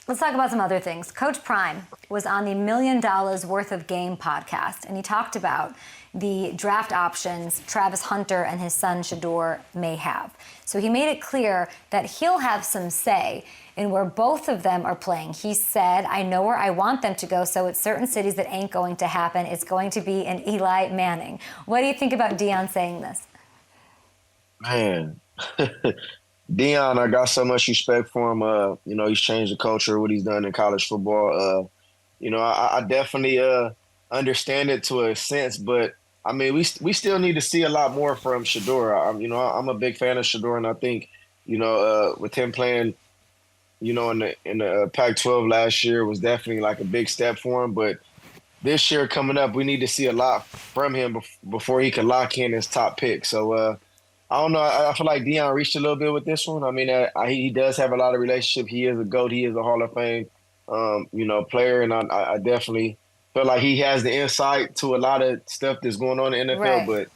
Let's talk about some other things. Coach Prime was on the $1 Million Worth of Game podcast, and he talked about the draft options Travis Hunter and his son Shedeur may have. So he made it clear that he'll have some say in where both of them are playing. He said, I know where I want them to go, so it's certain cities that ain't going to happen. It's going to be in Eli Manning. What do you think about Deion saying this? Man, Deion, I got so much respect for him. He's changed the culture, what he's done in college football. I definitely understand it to a sense, but I mean, we still need to see a lot more from Shedeur. I'm a big fan of Shedeur, and I think, with him playing, in the Pac-12 last year was definitely like a big step for him. But this year coming up, we need to see a lot from him before he can lock in his top pick. So I don't know. I feel like Deion reached a little bit with this one. I mean, he does have a lot of relationship. He is a GOAT. He is a Hall of Fame, player, and I definitely feel like he has the insight to a lot of stuff that's going on in the NFL. Right. But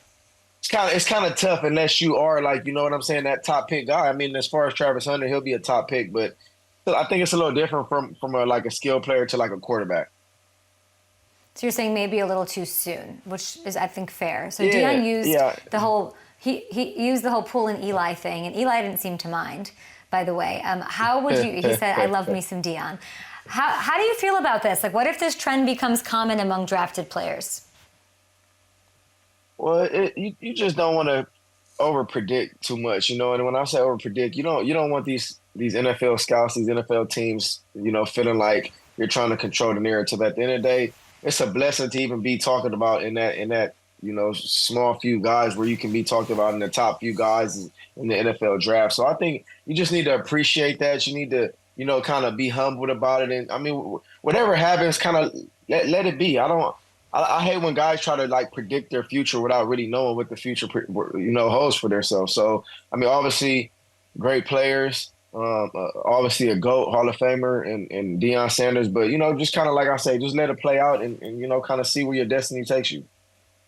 it's kind of tough unless you are like, you know what I'm saying, that top pick guy. I mean, as far as Travis Hunter, he'll be a top pick, but I think it's a little different from a skill player to like a quarterback. So you're saying maybe a little too soon, which is, I think, fair. So Deion used the whole he used the whole pull and Eli thing, and Eli didn't seem to mind, by the way. How would you? He said, "I love me some Deion." How do you feel about this? Like, what if this trend becomes common among drafted players? Well, you just don't want to over predict too much, And when I say over predict, you don't want these NFL scouts, these NFL teams, feeling like you're trying to control the narrative. At the end of the day, it's a blessing to even be talking about in that small few guys where you can be talked about in the top few guys in the NFL draft. So I think you just need to appreciate that. You need to, kind of be humbled about it. And I mean, whatever happens, kind of let it be. I hate when guys try to like predict their future without really knowing what the future, holds for themselves. So, I mean, obviously great players, obviously a GOAT, Hall of Famer and Deion Sanders, but, just kind of like I say, just let it play out and kind of see where your destiny takes you.